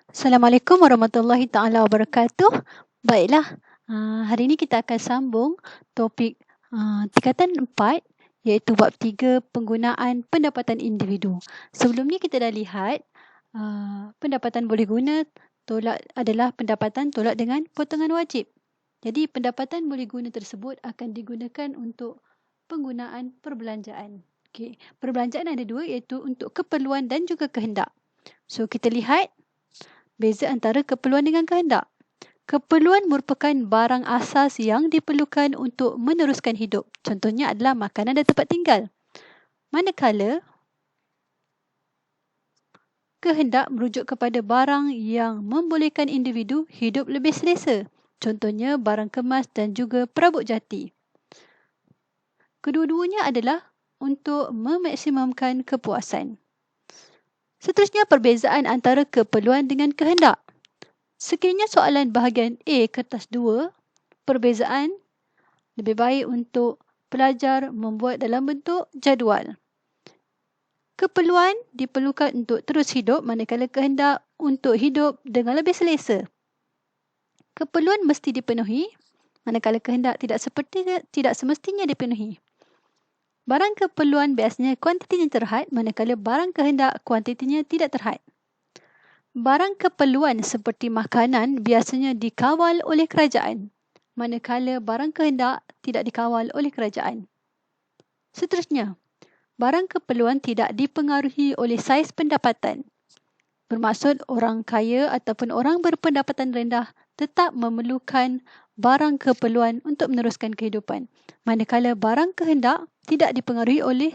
Assalamualaikum warahmatullahi taala wabarakatuh. Baiklah, hari ini kita akan sambung topik tingkatan 4 iaitu bab 3 penggunaan pendapatan individu. Sebelum ni kita dah lihat pendapatan boleh guna tolak adalah pendapatan tolak dengan potongan wajib. Jadi pendapatan boleh guna tersebut akan digunakan untuk penggunaan perbelanjaan. Okey, perbelanjaan ada dua iaitu untuk keperluan dan juga kehendak. So kita lihat beza antara keperluan dengan kehendak. Keperluan merupakan barang asas yang diperlukan untuk meneruskan hidup. Contohnya adalah makanan dan tempat tinggal. Manakala kehendak merujuk kepada barang yang membolehkan individu hidup lebih selesa. Contohnya barang kemas dan juga perabot jati. Kedua-duanya adalah untuk memaksimumkan kepuasan. Seterusnya perbezaan antara keperluan dengan kehendak. Sekiranya soalan bahagian A kertas 2, perbezaan lebih baik untuk pelajar membuat dalam bentuk jadual. Keperluan diperlukan untuk terus hidup manakala kehendak untuk hidup dengan lebih selesa. Keperluan mesti dipenuhi manakala kehendak tidak semestinya dipenuhi. Barang keperluan biasanya kuantitinya terhad manakala barang kehendak kuantitinya tidak terhad. Barang keperluan seperti makanan biasanya dikawal oleh kerajaan, manakala barang kehendak tidak dikawal oleh kerajaan. Seterusnya, barang keperluan tidak dipengaruhi oleh saiz pendapatan. Bermaksud orang kaya ataupun orang berpendapatan rendah tetap memerlukan barang keperluan untuk meneruskan kehidupan. Manakala barang kehendak dipengaruhi oleh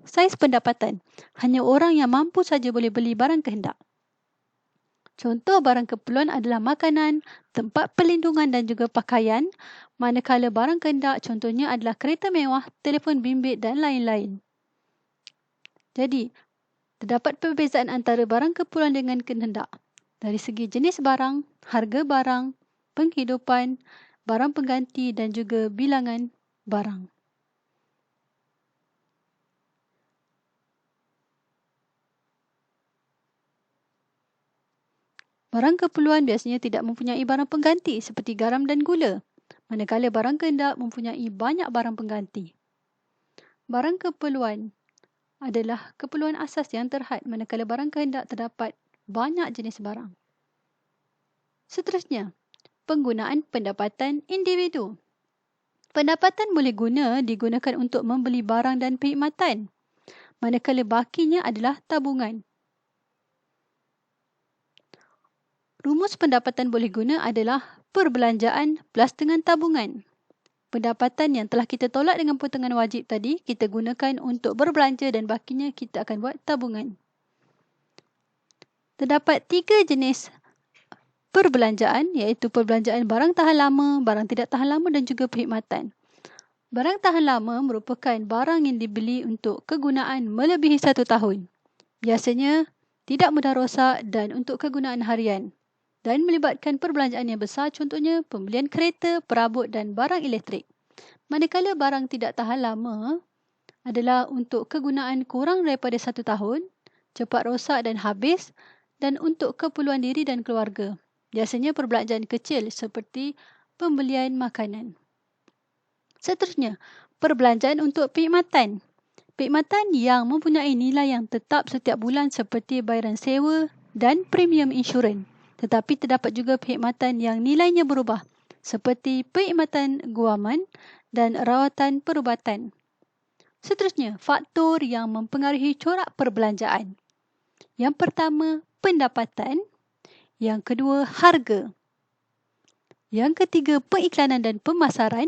saiz pendapatan. Hanya orang yang mampu saja boleh beli barang kehendak. Contoh barang keperluan adalah makanan, tempat perlindungan dan juga pakaian. Manakala barang kehendak contohnya adalah kereta mewah, telefon bimbit dan lain-lain. Jadi, terdapat perbezaan antara barang keperluan dengan kehendak. Dari segi jenis barang, harga barang, penghidupan, barang pengganti dan juga bilangan barang. Barang keperluan biasanya tidak mempunyai barang pengganti seperti garam dan gula, manakala barang kehendak mempunyai banyak barang pengganti. Barang keperluan adalah keperluan asas yang terhad, manakala barang kehendak terdapat banyak jenis barang. Seterusnya, penggunaan pendapatan individu. Pendapatan boleh digunakan untuk membeli barang dan perkhidmatan, manakala bakinya adalah tabungan. Rumus pendapatan boleh guna adalah perbelanjaan plus dengan tabungan. Pendapatan yang telah kita tolak dengan potongan wajib tadi, kita gunakan untuk berbelanja dan bakinya kita akan buat tabungan. Terdapat 3 jenis perbelanjaan iaitu perbelanjaan barang tahan lama, barang tidak tahan lama dan juga perkhidmatan. Barang tahan lama merupakan barang yang dibeli untuk kegunaan melebihi 1 tahun. Biasanya tidak mudah rosak dan untuk kegunaan harian dan melibatkan perbelanjaan yang besar, contohnya pembelian kereta, perabot dan barang elektrik. Manakala barang tidak tahan lama adalah untuk kegunaan kurang daripada 1 tahun, cepat rosak dan habis dan untuk keperluan diri dan keluarga. Biasanya perbelanjaan kecil seperti pembelian makanan. Seterusnya, perbelanjaan untuk perkhidmatan. Perkhidmatan yang mempunyai nilai yang tetap setiap bulan seperti bayaran sewa dan premium insurans. Tetapi terdapat juga perkhidmatan yang nilainya berubah seperti perkhidmatan guaman dan rawatan perubatan. Seterusnya, faktor yang mempengaruhi corak perbelanjaan. Yang pertama, pendapatan. Yang kedua, harga. Yang ketiga, pengiklanan dan pemasaran.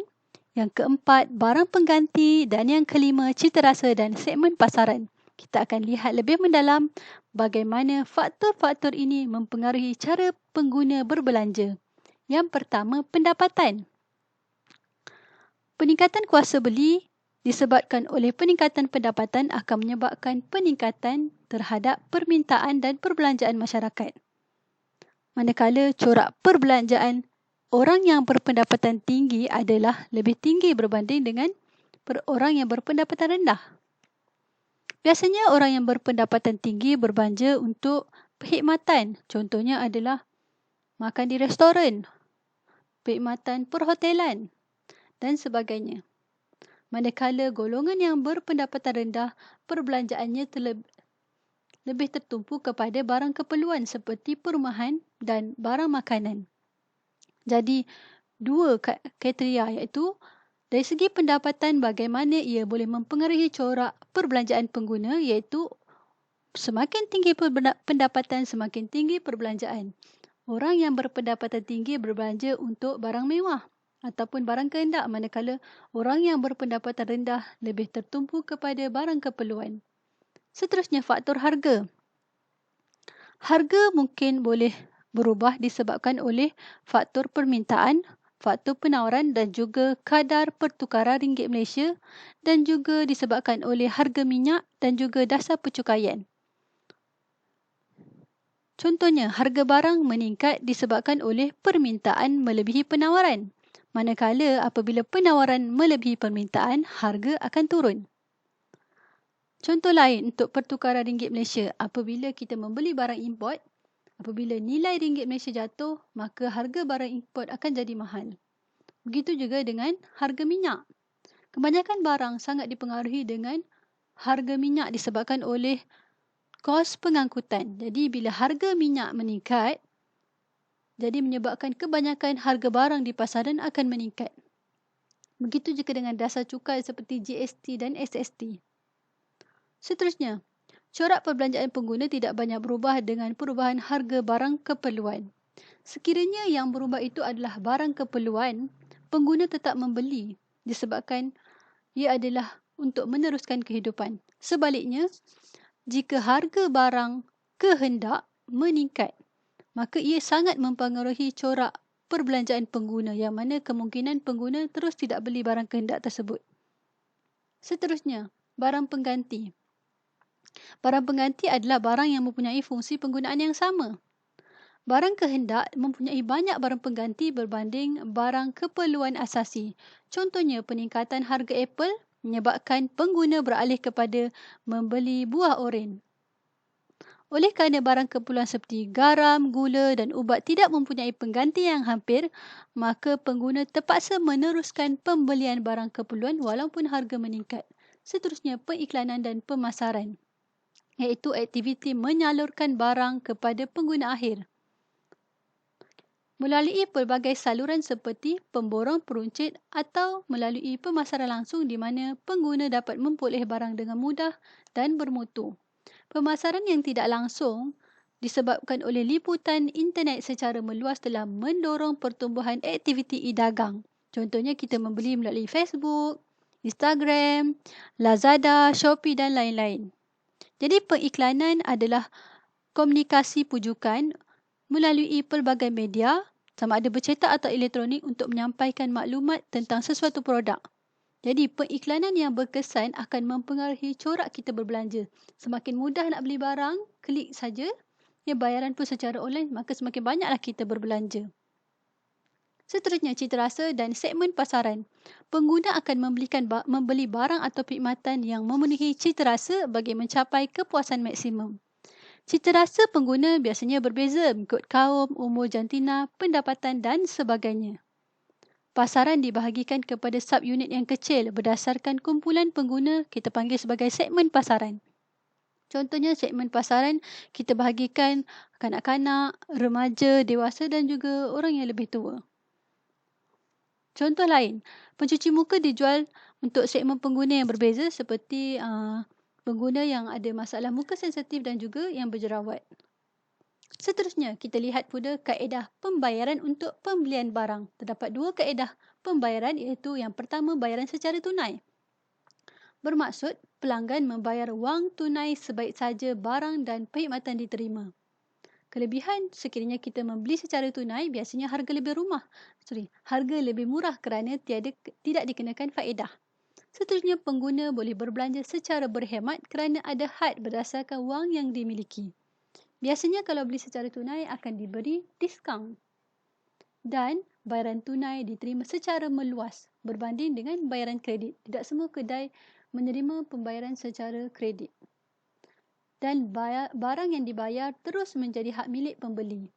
Yang keempat, barang pengganti. Dan yang kelima, citarasa dan segmen pasaran. Kita akan lihat lebih mendalam bagaimana faktor-faktor ini mempengaruhi cara pengguna berbelanja. Yang pertama, pendapatan. Peningkatan kuasa beli disebabkan oleh peningkatan pendapatan akan menyebabkan peningkatan terhadap permintaan dan perbelanjaan masyarakat. Manakala corak perbelanjaan orang yang berpendapatan tinggi adalah lebih tinggi berbanding dengan orang yang berpendapatan rendah. Biasanya orang yang berpendapatan tinggi berbelanja untuk perkhidmatan. Contohnya adalah makan di restoran, perkhidmatan perhotelan dan sebagainya. Manakala golongan yang berpendapatan rendah, perbelanjaannya lebih tertumpu kepada barang keperluan seperti perumahan dan barang makanan. Jadi, dua kriteria iaitu dari segi pendapatan bagaimana ia boleh mempengaruhi corak perbelanjaan pengguna iaitu semakin tinggi pendapatan, semakin tinggi perbelanjaan. Orang yang berpendapatan tinggi berbelanja untuk barang mewah ataupun barang kehendak, manakala orang yang berpendapatan rendah lebih tertumpu kepada barang keperluan. Seterusnya, faktor harga. Harga mungkin boleh berubah disebabkan oleh faktor permintaan, faktor penawaran dan juga kadar pertukaran ringgit Malaysia dan juga disebabkan oleh harga minyak dan juga dasar percukaian. Contohnya, harga barang meningkat disebabkan oleh permintaan melebihi penawaran. Manakala apabila penawaran melebihi permintaan, harga akan turun. Contoh lain untuk pertukaran ringgit Malaysia, apabila kita membeli barang import, apabila nilai ringgit Malaysia jatuh, maka harga barang import akan jadi mahal. Begitu juga dengan harga minyak. Kebanyakan barang sangat dipengaruhi dengan harga minyak disebabkan oleh kos pengangkutan. Jadi bila harga minyak meningkat, jadi menyebabkan kebanyakan harga barang di pasaran akan meningkat. Begitu juga dengan dasar cukai seperti GST dan SST. Seterusnya, corak perbelanjaan pengguna tidak banyak berubah dengan perubahan harga barang keperluan. Sekiranya yang berubah itu adalah barang keperluan, pengguna tetap membeli disebabkan ia adalah untuk meneruskan kehidupan. Sebaliknya, jika harga barang kehendak meningkat, maka ia sangat mempengaruhi corak perbelanjaan pengguna yang mana kemungkinan pengguna terus tidak beli barang kehendak tersebut. Seterusnya, barang pengganti. Barang pengganti adalah barang yang mempunyai fungsi penggunaan yang sama. Barang kehendak mempunyai banyak barang pengganti berbanding barang keperluan asasi. Contohnya, peningkatan harga Apple menyebabkan pengguna beralih kepada membeli buah oren. Oleh kerana barang keperluan seperti garam, gula dan ubat tidak mempunyai pengganti yang hampir, maka pengguna terpaksa meneruskan pembelian barang keperluan walaupun harga meningkat. Seterusnya, pengiklanan dan pemasaran, iaitu aktiviti menyalurkan barang kepada pengguna akhir. Melalui pelbagai saluran seperti pemborong peruncit atau melalui pemasaran langsung di mana pengguna dapat memperoleh barang dengan mudah dan bermutu. Pemasaran yang tidak langsung disebabkan oleh liputan internet secara meluas telah mendorong pertumbuhan aktiviti e-dagang. Contohnya kita membeli melalui Facebook, Instagram, Lazada, Shopee dan lain-lain. Jadi pengiklanan adalah komunikasi pujukan melalui pelbagai media sama ada bercetak atau elektronik untuk menyampaikan maklumat tentang sesuatu produk. Jadi pengiklanan yang berkesan akan mempengaruhi corak kita berbelanja. Semakin mudah nak beli barang, klik saja. Ya, bayaran pun secara online, maka semakin banyaklah kita berbelanja. Seterusnya, citarasa dan segmen pasaran. Pengguna akan membeli barang atau perkhidmatan yang memenuhi citarasa bagi mencapai kepuasan maksimum. Citarasa pengguna biasanya berbeza mengikut kaum, umur jantina, pendapatan dan sebagainya. Pasaran dibahagikan kepada sub-unit yang kecil berdasarkan kumpulan pengguna kita panggil sebagai segmen pasaran. Contohnya segmen pasaran kita bahagikan kanak-kanak, remaja, dewasa dan juga orang yang lebih tua. Contoh lain, pencuci muka dijual untuk segmen pengguna yang berbeza seperti pengguna yang ada masalah muka sensitif dan juga yang berjerawat. Seterusnya, kita lihat pula kaedah pembayaran untuk pembelian barang. Terdapat dua kaedah pembayaran iaitu yang pertama, bayaran secara tunai. Bermaksud, pelanggan membayar wang tunai sebaik saja barang dan perkhidmatan diterima. Kelebihan, sekiranya kita membeli secara tunai, biasanya harga lebih murah kerana tidak dikenakan faedah. Seterusnya, pengguna boleh berbelanja secara berhemat kerana ada had berdasarkan wang yang dimiliki. Biasanya kalau beli secara tunai akan diberi diskaun. Dan bayaran tunai diterima secara meluas berbanding dengan bayaran kredit. Tidak semua kedai menerima pembayaran secara kredit. dan barang yang dibayar terus menjadi hak milik pembeli.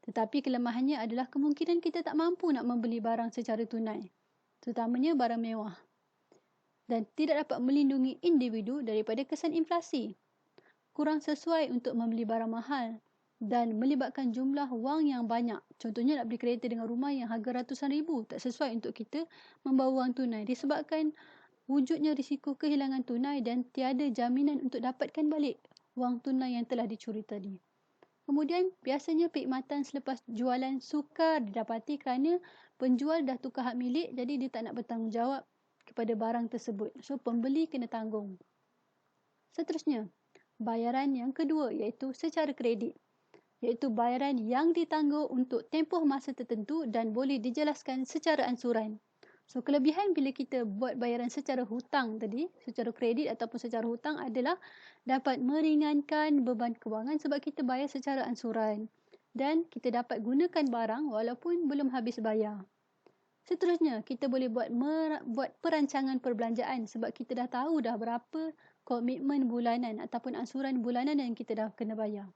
Tetapi kelemahannya adalah kemungkinan kita tak mampu nak membeli barang secara tunai, terutamanya barang mewah, dan tidak dapat melindungi individu daripada kesan inflasi. Kurang sesuai untuk membeli barang mahal dan melibatkan jumlah wang yang banyak. Contohnya nak beli kereta dengan rumah yang harga ratusan ribu, tak sesuai untuk kita membawa wang tunai disebabkan wujudnya risiko kehilangan tunai dan tiada jaminan untuk dapatkan balik wang tunai yang telah dicuri tadi. Kemudian, biasanya perkhidmatan selepas jualan sukar didapati kerana penjual dah tukar hak milik, jadi dia tak nak bertanggungjawab kepada barang tersebut. So, pembeli kena tanggung. Seterusnya, bayaran yang kedua iaitu secara kredit, iaitu bayaran yang ditangguh untuk tempoh masa tertentu dan boleh dijelaskan secara ansuran. So, kelebihan bila kita buat bayaran secara hutang tadi, secara kredit ataupun secara hutang adalah dapat meringankan beban kewangan sebab kita bayar secara ansuran dan kita dapat gunakan barang walaupun belum habis bayar. Seterusnya, kita boleh buat perancangan perbelanjaan sebab kita dah tahu dah berapa komitmen bulanan ataupun ansuran bulanan yang kita dah kena bayar.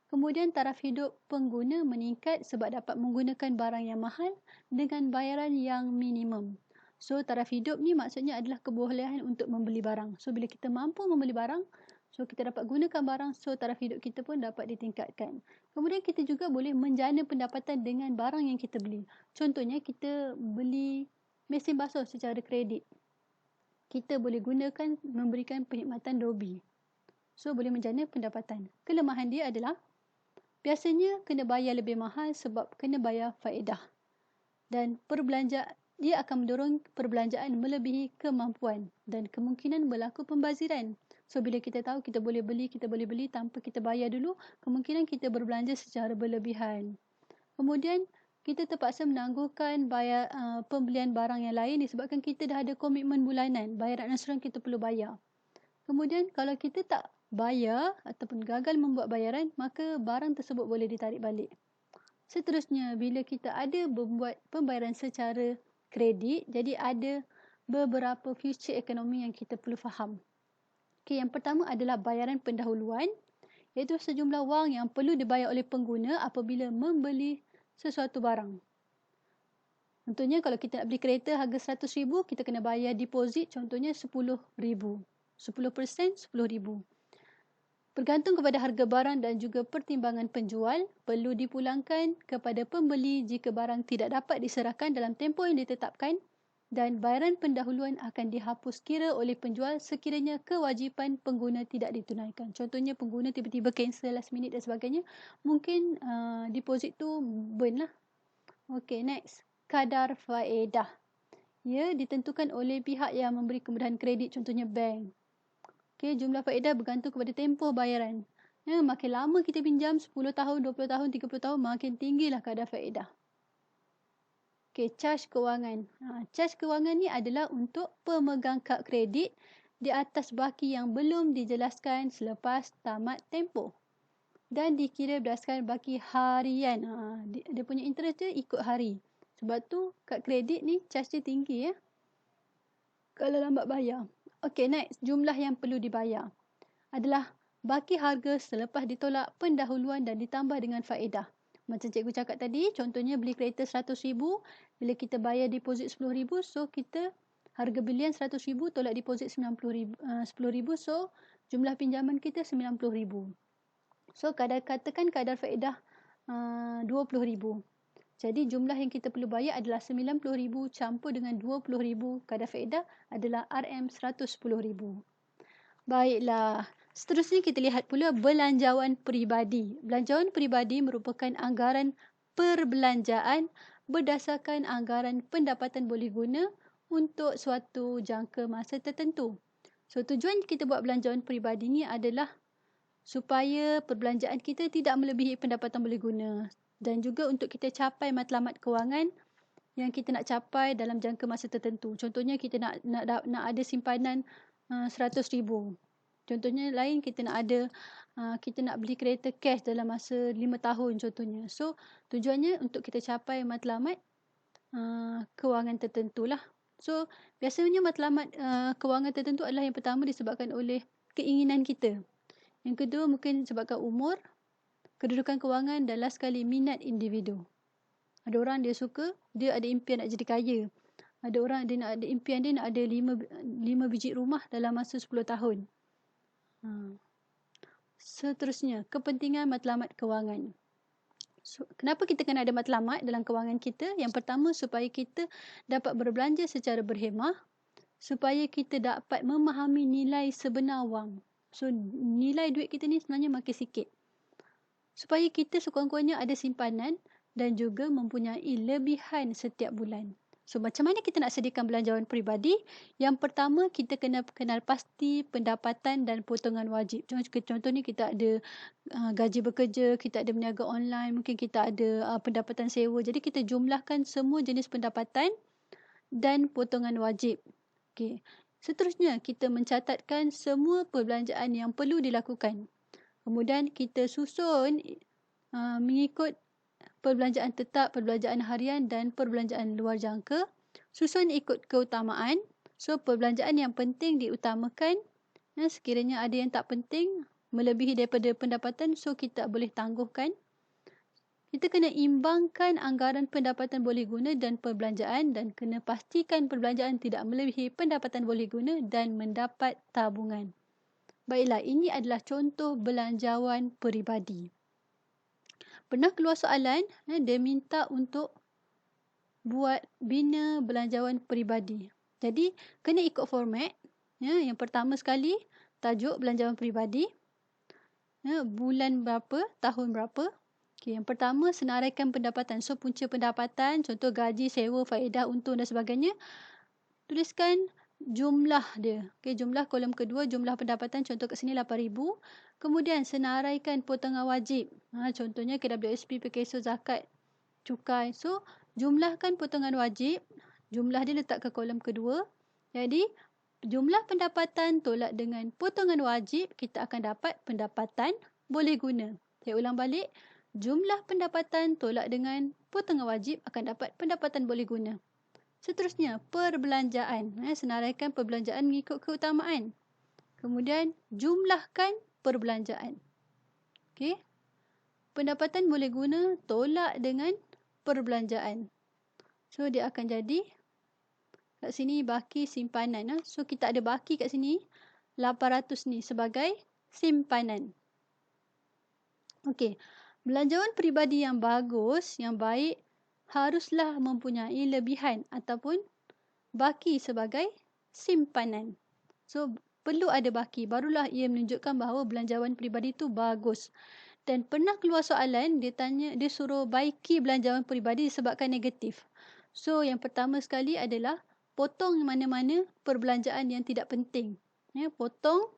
Kemudian taraf hidup pengguna meningkat sebab dapat menggunakan barang yang mahal dengan bayaran yang minimum. So, taraf hidup ni maksudnya adalah kebolehan untuk membeli barang. So, bila kita mampu membeli barang, so kita dapat gunakan barang, so taraf hidup kita pun dapat ditingkatkan. Kemudian kita juga boleh menjana pendapatan dengan barang yang kita beli. Contohnya kita beli mesin basuh secara kredit. Kita boleh gunakan memberikan perkhidmatan dobi. So, boleh menjana pendapatan. Kelemahan dia adalah biasanya kena bayar lebih mahal sebab kena bayar faedah. Dan dia akan mendorong perbelanjaan melebihi kemampuan dan kemungkinan berlaku pembaziran. So, bila kita tahu kita boleh beli tanpa kita bayar dulu, kemungkinan kita berbelanja secara berlebihan. Kemudian, kita terpaksa menangguhkan pembelian barang yang lain disebabkan kita dah ada komitmen bulanan. Bayaran ansuran kita perlu bayar. Kemudian, kalau kita tak bayar ataupun gagal membuat bayaran, maka barang tersebut boleh ditarik balik. Seterusnya, bila kita ada membuat pembayaran secara kredit, jadi ada beberapa future ekonomi yang kita perlu faham. Okay, yang pertama adalah bayaran pendahuluan, iaitu sejumlah wang yang perlu dibayar oleh pengguna apabila membeli sesuatu barang. Contohnya, kalau kita nak beli kereta harga RM100,000, kita kena bayar deposit contohnya RM10,000. 10% RM10,000. Bergantung kepada harga barang dan juga pertimbangan penjual, perlu dipulangkan kepada pembeli jika barang tidak dapat diserahkan dalam tempoh yang ditetapkan dan bayaran pendahuluan akan dihapus kira oleh penjual sekiranya kewajipan pengguna tidak ditunaikan. Contohnya pengguna tiba-tiba cancel last minute dan sebagainya, mungkin deposit tu burn lah. Okay, next. Kadar faedah. Ia ditentukan oleh pihak yang memberi kemudahan kredit, contohnya bank. Okay, jumlah faedah bergantung kepada tempoh bayaran. Makin lama kita pinjam, 10 tahun, 20 tahun, 30 tahun, makin tinggilah kadar faedah. Okay, charge kewangan. Charge kewangan ni adalah untuk pemegang kad kredit di atas baki yang belum dijelaskan selepas tamat tempoh. Dan dikira berdasarkan baki harian. Dia punya interest dia ikut hari. Sebab tu kad kredit ni charge dia tinggi ya. Kalau lambat bayar. Okey, next. Jumlah yang perlu dibayar adalah baki harga selepas ditolak pendahuluan dan ditambah dengan faedah. Macam cikgu cakap tadi, contohnya beli kereta RM100,000, bila kita bayar deposit RM10,000, so kita harga belian RM100,000 tolak deposit RM10,000, so jumlah pinjaman kita RM90,000. So katakan kadar faedah RM20,000. Jadi jumlah yang kita perlu bayar adalah RM90,000 campur dengan RM20,000. Kadar faedah adalah RM110,000. Baiklah. Seterusnya kita lihat pula belanjawan peribadi. Belanjawan peribadi merupakan anggaran perbelanjaan berdasarkan anggaran pendapatan boleh guna untuk suatu jangka masa tertentu. So tujuan kita buat belanjawan peribadi ni adalah supaya perbelanjaan kita tidak melebihi pendapatan boleh guna. Dan juga untuk kita capai matlamat kewangan yang kita nak capai dalam jangka masa tertentu. Contohnya kita nak ada simpanan RM100,000. Contohnya lain kita nak beli kereta cash dalam masa 5 tahun contohnya. So tujuannya untuk kita capai matlamat kewangan tertentu lah. So biasanya matlamat kewangan tertentu adalah yang pertama disebabkan oleh keinginan kita. Yang kedua mungkin sebabkan umur, kedudukan kewangan dan last sekali minat individu. Ada orang dia suka, dia ada impian nak jadi kaya. Ada orang dia nak ada impian dia nak ada 5 biji rumah dalam masa 10 tahun. Seterusnya, kepentingan matlamat kewangan. Kenapa kita kena ada matlamat dalam kewangan kita? Yang pertama, supaya kita dapat berbelanja secara berhemah, supaya kita dapat memahami nilai sebenar wang. So, nilai duit kita ni sebenarnya makin sikit. Supaya kita sekurang-kurangnya ada simpanan dan juga mempunyai lebihan setiap bulan. So, macam mana kita nak sediakan belanjawan peribadi? Yang pertama, kita kena kenal pasti pendapatan dan potongan wajib. Contohnya kita ada gaji bekerja, kita ada berniaga online, mungkin kita ada pendapatan sewa. Jadi, kita jumlahkan semua jenis pendapatan dan potongan wajib. Okay. Seterusnya, kita mencatatkan semua perbelanjaan yang perlu dilakukan. Kemudian, kita susun mengikut perbelanjaan tetap, perbelanjaan harian dan perbelanjaan luar jangka. Susun ikut keutamaan. So, perbelanjaan yang penting diutamakan. Sekiranya ada yang tak penting, melebihi daripada pendapatan, so kita boleh tangguhkan. Kita kena imbangkan anggaran pendapatan boleh guna dan perbelanjaan dan kena pastikan perbelanjaan tidak melebihi pendapatan boleh guna dan mendapat tabungan. Baiklah, ini adalah contoh belanjawan peribadi. Pernah keluar soalan, dia minta untuk buat bina belanjawan peribadi. Jadi, kena ikut format. Yang pertama sekali, tajuk belanjawan peribadi. Bulan berapa, tahun berapa. Okay, yang pertama, senaraikan pendapatan. So, punca pendapatan, contoh gaji, sewa, faedah, untung dan sebagainya. Tuliskan jumlah dia. Okay, jumlah kolom kedua, jumlah pendapatan, contoh kat sini 8,000. Kemudian senaraikan potongan wajib. Contohnya KWSP, PKSO, zakat, cukai. So, jumlahkan potongan wajib. Jumlah dia letak ke kolom kedua. Jadi, jumlah pendapatan tolak dengan potongan wajib, kita akan dapat pendapatan boleh guna. Saya ulang balik. Jumlah pendapatan tolak dengan potongan wajib akan dapat pendapatan boleh guna. Seterusnya, perbelanjaan. Senaraikan perbelanjaan mengikut keutamaan. Kemudian, jumlahkan perbelanjaan. Okey. Pendapatan boleh guna tolak dengan perbelanjaan. So, dia akan jadi kat sini baki simpanan. So, kita ada baki kat sini 800 ni sebagai simpanan. Okey. Belanjawan peribadi yang bagus, yang baik, haruslah mempunyai lebihan ataupun baki sebagai simpanan. So, perlu ada baki. Barulah ia menunjukkan bahawa belanjawan peribadi itu bagus. Dan pernah keluar soalan, dia suruh baiki belanjawan peribadi disebabkan negatif. So, yang pertama sekali adalah potong mana-mana perbelanjaan yang tidak penting. Potong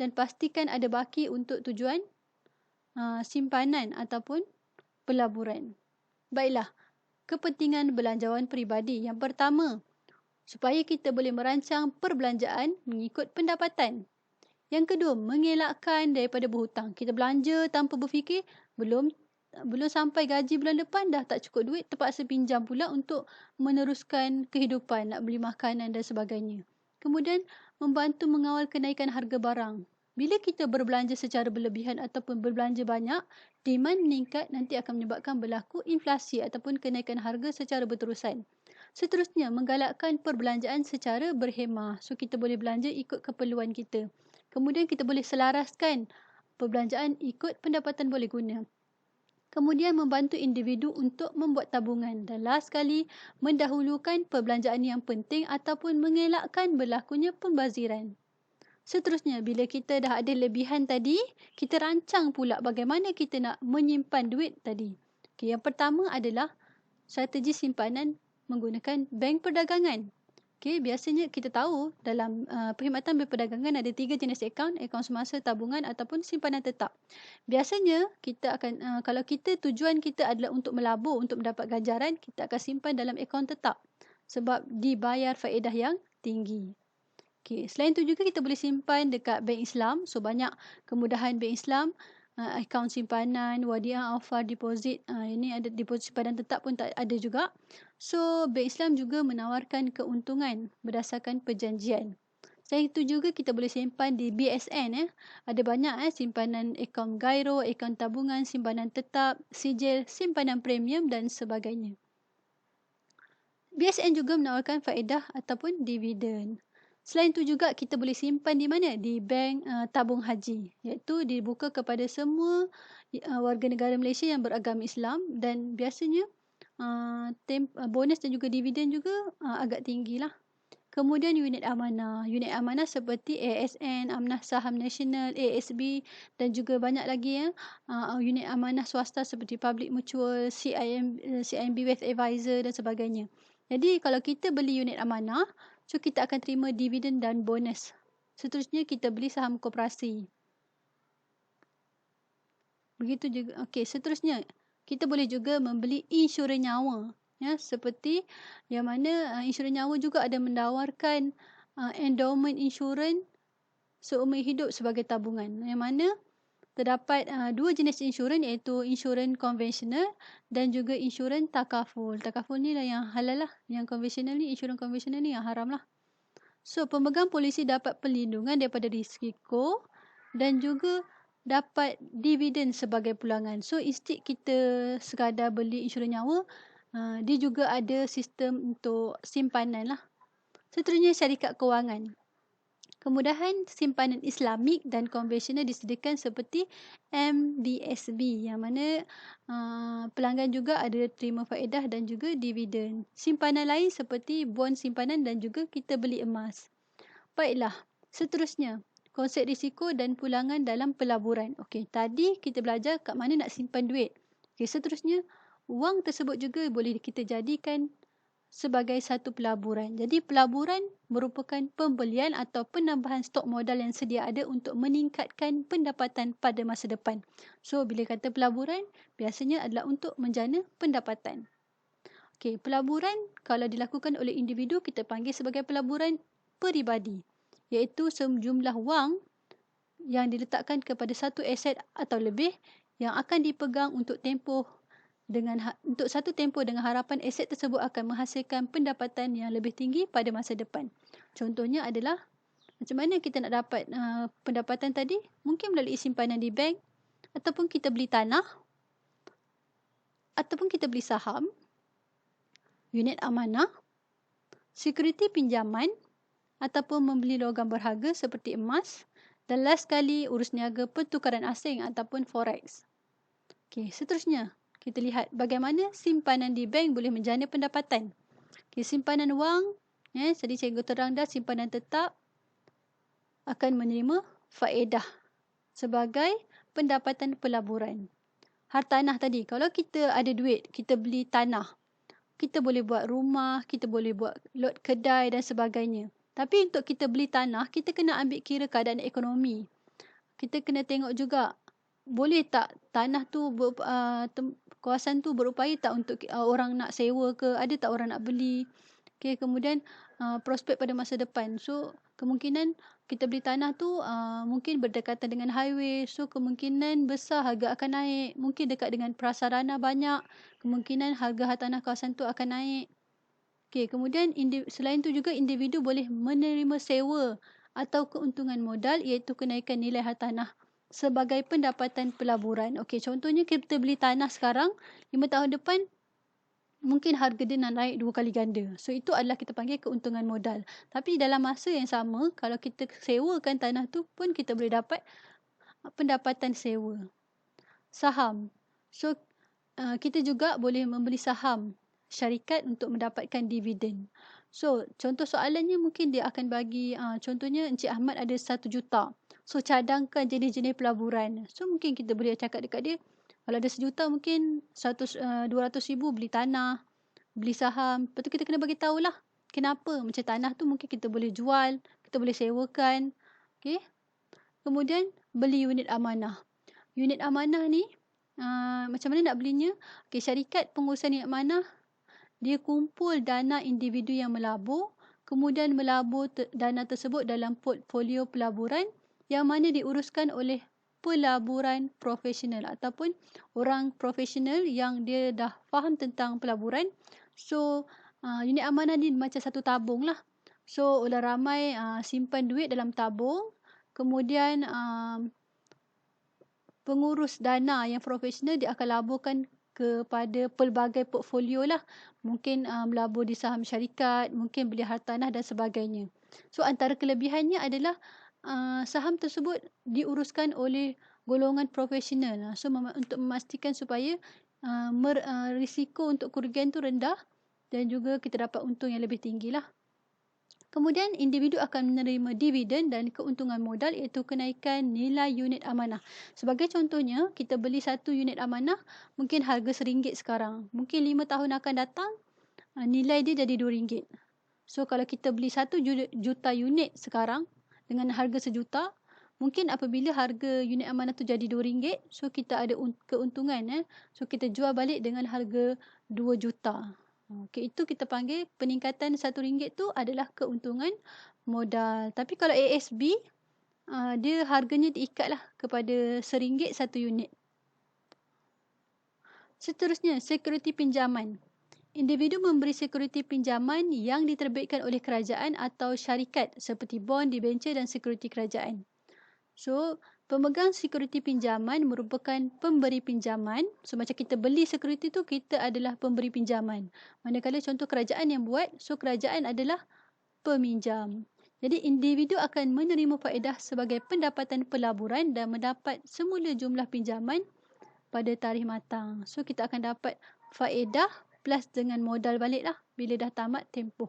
dan pastikan ada baki untuk tujuan simpanan ataupun pelaburan. Baiklah, kepentingan belanjawan peribadi. Yang pertama, supaya kita boleh merancang perbelanjaan mengikut pendapatan. Yang kedua, mengelakkan daripada berhutang. Kita belanja tanpa berfikir, belum sampai gaji bulan depan dah tak cukup duit, terpaksa pinjam pula untuk meneruskan kehidupan, nak beli makanan dan sebagainya. Kemudian, membantu mengawal kenaikan harga barang. Bila kita berbelanja secara berlebihan ataupun berbelanja banyak, demand meningkat nanti akan menyebabkan berlaku inflasi ataupun kenaikan harga secara berterusan. Seterusnya, menggalakkan perbelanjaan secara berhemah. So, kita boleh belanja ikut keperluan kita. Kemudian, kita boleh selaraskan perbelanjaan ikut pendapatan boleh guna. Kemudian, membantu individu untuk membuat tabungan. Dan last sekali, mendahulukan perbelanjaan yang penting ataupun mengelakkan berlakunya pembaziran. Seterusnya, bila kita dah ada lebihan tadi, kita rancang pula bagaimana kita nak menyimpan duit tadi. Okay, yang pertama adalah strategi simpanan menggunakan bank perdagangan. Okay, biasanya kita tahu dalam perkhidmatan bank perdagangan ada 3 jenis akaun semasa, tabungan ataupun simpanan tetap. Biasanya kita akan, kalau kita tujuan kita adalah untuk melabur, untuk mendapat ganjaran, kita akan simpan dalam akaun tetap sebab dibayar faedah yang tinggi. Okay. Selain itu juga kita boleh simpan dekat bank Islam. So, banyak kemudahan bank Islam. Akaun simpanan, wadiah, alfa, deposit. Ini ada deposit simpanan tetap pun tak ada juga. So, bank Islam juga menawarkan keuntungan berdasarkan perjanjian. Selain itu juga kita boleh simpan di BSN. Ada banyak simpanan akaun gairo, akaun tabungan, simpanan tetap, sijil, simpanan premium dan sebagainya. BSN juga menawarkan faedah ataupun dividen. Selain itu juga kita boleh simpan di mana? Di bank tabung haji, iaitu dibuka kepada semua warga negara Malaysia yang beragama Islam, dan biasanya bonus dan juga dividen juga agak tinggi lah. Kemudian unit amanah. Unit amanah seperti ASN, Amanah Saham Nasional, ASB dan juga banyak lagi unit amanah swasta seperti Public Mutual, CIMB Wealth Advisor dan sebagainya. Jadi kalau kita beli unit amanah, so kita akan terima dividen dan bonus. Seterusnya kita beli saham koperasi. Begitu juga. Okey, seterusnya kita boleh juga membeli insurans nyawa. Ya, seperti yang mana insurans nyawa juga ada menawarkan endowment insurans seumur hidup sebagai tabungan. Yang mana terdapat dua jenis insurans, iaitu insurans konvensional dan juga insurans takaful. Takaful ni lah yang halal lah. Yang konvensional ni, insurans konvensional ni yang haram lah. So, pemegang polisi dapat perlindungan daripada risiko dan juga dapat dividen sebagai pulangan. So, instead kita sekadar beli insurans nyawa, dia juga ada sistem untuk simpanan lah. Seterusnya syarikat kewangan. Kemudahan simpanan Islamik dan konvensional disediakan seperti MBSB, yang mana pelanggan juga ada terima faedah dan juga dividen. Simpanan lain seperti bond simpanan dan juga kita beli emas. Baiklah, seterusnya konsep risiko dan pulangan dalam pelaburan. Okey, tadi kita belajar kat mana nak simpan duit. Okey, seterusnya wang tersebut juga boleh kita jadikan sebagai satu pelaburan. Jadi pelaburan merupakan pembelian atau penambahan stok modal yang sedia ada untuk meningkatkan pendapatan pada masa depan. So, bila kata pelaburan, biasanya adalah untuk menjana pendapatan. Okey, pelaburan kalau dilakukan oleh individu, kita panggil sebagai pelaburan peribadi, iaitu sejumlah wang yang diletakkan kepada satu aset atau lebih yang akan dipegang untuk satu tempoh dengan harapan aset tersebut akan menghasilkan pendapatan yang lebih tinggi pada masa depan. Contohnya adalah macam mana kita nak dapat pendapatan tadi? Mungkin melalui simpanan di bank, ataupun kita beli tanah, ataupun kita beli saham, unit amanah, sekuriti pinjaman, ataupun membeli logam berharga seperti emas, dan last sekali urus niaga pertukaran asing ataupun forex. Okey, seterusnya kita lihat bagaimana simpanan di bank boleh menjana pendapatan. Okay, simpanan wang, tadi cikgu terang dah, simpanan tetap akan menerima faedah sebagai pendapatan pelaburan. Hartanah tadi, kalau kita ada duit, kita beli tanah, kita boleh buat rumah, kita boleh buat lot kedai dan sebagainya. Tapi untuk kita beli tanah, kita kena ambil kira keadaan ekonomi. Kita kena tengok juga, boleh tak tanah tu, kawasan tu berupaya tak untuk orang nak sewa ke, ada tak orang nak beli. Okay, kemudian prospek pada masa depan. So, kemungkinan kita beli tanah tu mungkin berdekatan dengan highway. So, kemungkinan besar harga akan naik. Mungkin dekat dengan prasarana banyak. Kemungkinan harga tanah kawasan tu akan naik. Okay, kemudian selain tu juga individu boleh menerima sewa atau keuntungan modal, iaitu kenaikan nilai hartanah sebagai pendapatan pelaburan. Okey, contohnya kita beli tanah sekarang, 5 tahun depan mungkin harga dia nak naik 2 kali ganda. So, itu adalah kita panggil keuntungan modal. Tapi dalam masa yang sama, kalau kita sewakan tanah tu pun kita boleh dapat pendapatan sewa. Saham. So, kita juga boleh membeli saham syarikat untuk mendapatkan dividen. So, contoh soalannya mungkin dia akan bagi, contohnya Encik Ahmad ada 1 juta. So, cadangkan jenis-jenis pelaburan. So, mungkin kita boleh cakap dekat dia, kalau ada 1 juta mungkin 200 ribu beli tanah, beli saham. Lepas tu kita kena bagi tahulah kenapa. Macam tanah tu mungkin kita boleh jual, kita boleh sewakan. Okay. Kemudian, beli unit amanah. Unit amanah ni, macam mana nak belinya? Okay, syarikat pengurusan unit amanah, dia kumpul dana individu yang melabur, kemudian melabur dana tersebut dalam portfolio pelaburan yang mana diuruskan oleh pelaburan profesional ataupun orang profesional yang dia dah faham tentang pelaburan. So, unit amanah ni macam satu tabung lah. So, ulah ramai simpan duit dalam tabung. Kemudian pengurus dana yang profesional dia akan laburkan kepada pelbagai portfolio lah. Mungkin melabur di saham syarikat, mungkin beli hartanah dan sebagainya. So, antara kelebihannya adalah saham tersebut diuruskan oleh golongan profesional. So, untuk memastikan supaya risiko untuk kerugian tu rendah dan juga kita dapat untung yang lebih tinggi lah. Kemudian individu akan menerima dividen dan keuntungan modal iaitu kenaikan nilai unit amanah. Sebagai contohnya, kita beli satu unit amanah mungkin harga RM1 sekarang. Mungkin 5 tahun akan datang nilai dia jadi RM2. So kalau kita beli 1 juta unit sekarang dengan harga RM1, mungkin apabila harga unit amanah tu jadi RM2, so kita ada keuntungan. So kita jual balik dengan harga 2 juta. Okey, itu kita panggil peningkatan RM1 tu adalah keuntungan modal. Tapi kalau ASB, dia harganya diikatlah kepada RM1 satu unit. Seterusnya, sekuriti pinjaman. Individu memberi sekuriti pinjaman yang diterbitkan oleh kerajaan atau syarikat seperti bond, debenture dan sekuriti kerajaan. So, pemegang sekuriti pinjaman merupakan pemberi pinjaman. So, macam kita beli sekuriti tu, kita adalah pemberi pinjaman. Manakala contoh kerajaan yang buat, so kerajaan adalah peminjam. Jadi, individu akan menerima faedah sebagai pendapatan pelaburan dan mendapat semula jumlah pinjaman pada tarikh matang. So, kita akan dapat faedah plus dengan modal balik lah bila dah tamat tempoh.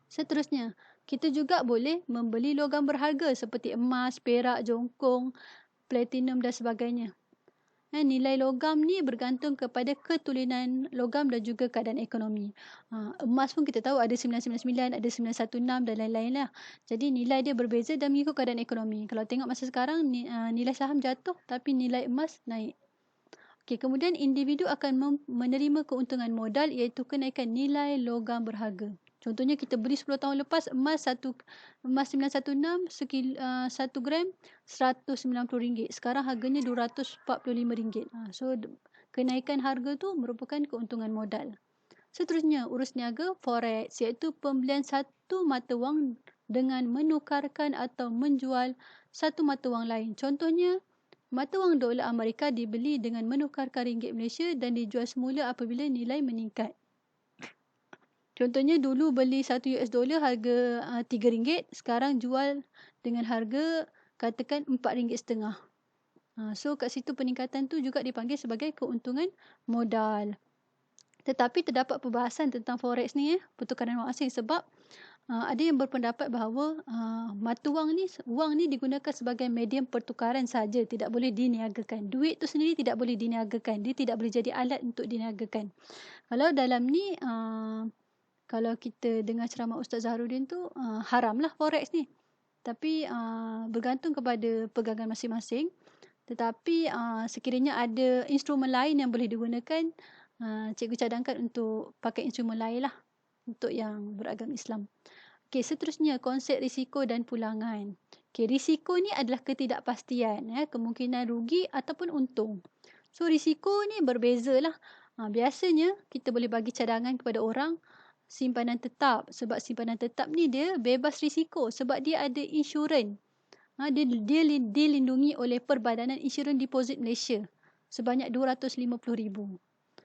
Seterusnya, kita juga boleh membeli logam berharga seperti emas, perak, jongkong, platinum dan sebagainya. Nilai logam ni bergantung kepada ketulinan logam dan juga keadaan ekonomi. Emas pun kita tahu ada 999, ada 916 dan lain-lain lah. Jadi nilai dia berbeza dan mengikut keadaan ekonomi. Kalau tengok masa sekarang, nilai saham jatuh tapi nilai emas naik. Okay, kemudian individu akan menerima keuntungan modal iaitu kenaikan nilai logam berharga. Contohnya kita beli 10 tahun lepas emas 916 1 gram RM190. Sekarang harganya RM245. So kenaikan harga tu merupakan keuntungan modal. Seterusnya urus niaga forex iaitu pembelian satu mata wang dengan menukarkan atau menjual satu mata wang lain. Contohnya mata wang dolar Amerika dibeli dengan menukarkan ringgit Malaysia dan dijual semula apabila nilai meningkat. Contohnya dulu beli $1 harga RM3, sekarang jual dengan harga katakan RM4.50. So kat situ peningkatan tu juga dipanggil sebagai keuntungan modal. Tetapi terdapat perbahasan tentang forex ni, pertukaran wang asing sebab ada yang berpendapat bahawa mata wang ni digunakan sebagai medium pertukaran saja, tidak boleh diniagakan. Duit tu sendiri tidak boleh diniagakan, dia tidak boleh jadi alat untuk diniagakan. Kalau dalam ni kalau kita dengar ceramah Ustaz Zaharuddin tu, haramlah forex ni. Tapi bergantung kepada pegangan masing-masing. Tetapi sekiranya ada instrumen lain yang boleh digunakan, cikgu cadangkan untuk pakai instrumen lain lah untuk yang beragama Islam. Okey, seterusnya konsep risiko dan pulangan. Okey, risiko ni adalah ketidakpastian, kemungkinan rugi ataupun untung. So risiko ni berbezalah. Biasanya kita boleh bagi cadangan kepada orang simpanan tetap sebab simpanan tetap ni dia bebas risiko sebab dia ada insurans. Dia dilindungi oleh Perbadanan Insurans Deposit Malaysia sebanyak RM250,000.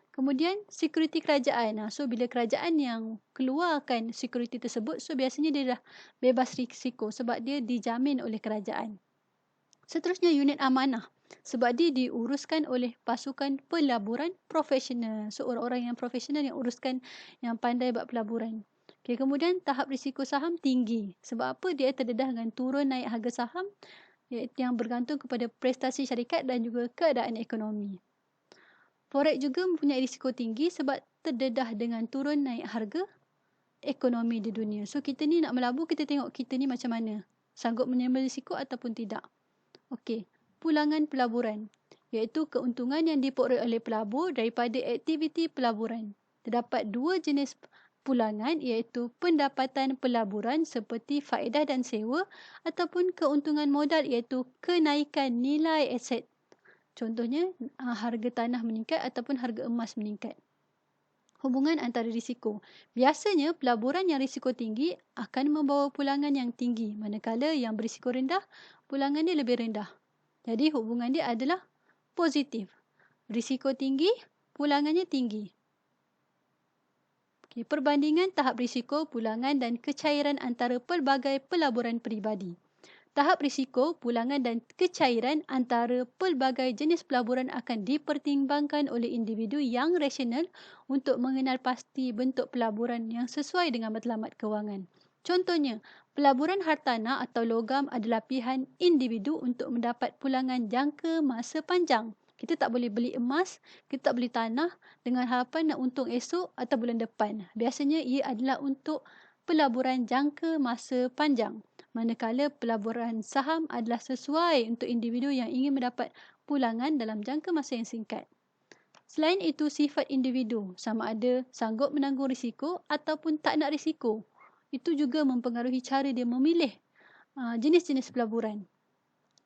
Kemudian sekuriti kerajaan. So bila kerajaan yang keluarkan sekuriti tersebut, so biasanya dia dah bebas risiko sebab dia dijamin oleh kerajaan. Seterusnya unit amanah. Sebab dia diuruskan oleh pasukan pelaburan profesional. So orang-orang yang profesional yang uruskan, yang pandai buat pelaburan. Okay, kemudian tahap risiko saham tinggi. Sebab apa? Dia terdedah dengan turun naik harga saham yang bergantung kepada prestasi syarikat dan juga keadaan ekonomi. Forex juga mempunyai risiko tinggi sebab terdedah dengan turun naik harga ekonomi di dunia. So kita ni nak melabur, kita tengok kita ni macam mana. Sanggup menerima risiko ataupun tidak. Okey, pulangan pelaburan iaitu keuntungan yang diperoleh oleh pelabur daripada aktiviti pelaburan. Terdapat dua jenis pulangan iaitu pendapatan pelaburan seperti faedah dan sewa ataupun keuntungan modal iaitu kenaikan nilai aset. Contohnya harga tanah meningkat ataupun harga emas meningkat. Hubungan antara risiko. Biasanya pelaburan yang risiko tinggi akan membawa pulangan yang tinggi, manakala yang berisiko rendah, pulangan dia lebih rendah. Jadi hubungan dia adalah positif. Risiko tinggi, pulangannya tinggi. Okay, perbandingan tahap risiko, pulangan dan kecairan antara pelbagai pelaburan peribadi. Tahap risiko, pulangan dan kecairan antara pelbagai jenis pelaburan akan dipertimbangkan oleh individu yang rasional untuk mengenal pasti bentuk pelaburan yang sesuai dengan matlamat kewangan. Contohnya, pelaburan hartanah atau logam adalah pilihan individu untuk mendapat pulangan jangka masa panjang. Kita tak boleh beli emas, kita tak beli tanah dengan harapan nak untung esok atau bulan depan. Biasanya ia adalah untuk pelaburan jangka masa panjang. Manakala pelaburan saham adalah sesuai untuk individu yang ingin mendapat pulangan dalam jangka masa yang singkat. Selain itu, sifat individu sama ada sanggup menanggung risiko ataupun tak nak risiko. Itu juga mempengaruhi cara dia memilih jenis-jenis pelaburan.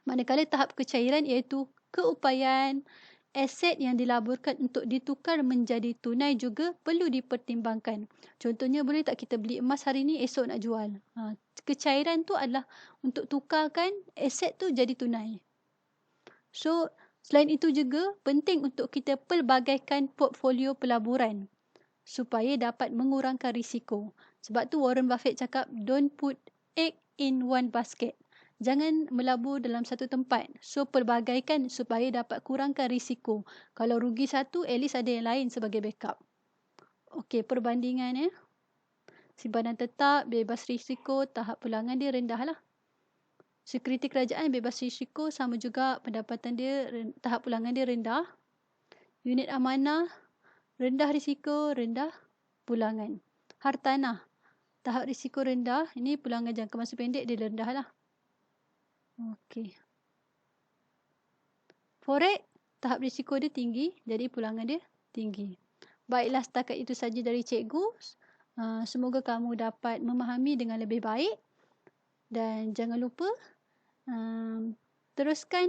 Manakala tahap kecairan iaitu keupayaan aset yang dilaburkan untuk ditukar menjadi tunai juga perlu dipertimbangkan. Contohnya, boleh tak kita beli emas hari ni, esok nak jual. Kecairan tu adalah untuk tukarkan aset tu jadi tunai. So, selain itu juga penting untuk kita pelbagaikan portfolio pelaburan supaya dapat mengurangkan risiko. Sebab tu Warren Buffett cakap, don't put egg in one basket. Jangan melabur dalam satu tempat. So, pelbagaikan supaya dapat kurangkan risiko. Kalau rugi satu, at least ada yang lain sebagai backup. Okey, perbandingan ya. Simpanan tetap, bebas risiko, tahap pulangan dia rendah lah. Sekuriti kerajaan bebas risiko, sama juga pendapatan dia, tahap pulangan dia rendah. Unit amanah, rendah risiko, rendah pulangan. Hartanah, tahap risiko rendah, ini pulangan jangka masa pendek dia rendah lah. Okey. Forex, tahap risiko dia tinggi, jadi pulangan dia tinggi. Baiklah, setakat itu saja dari cikgu. Semoga kamu dapat memahami dengan lebih baik. Dan jangan lupa teruskan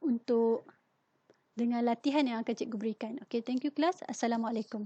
untuk dengan latihan yang akan cikgu berikan. Okey, thank you kelas. Assalamualaikum.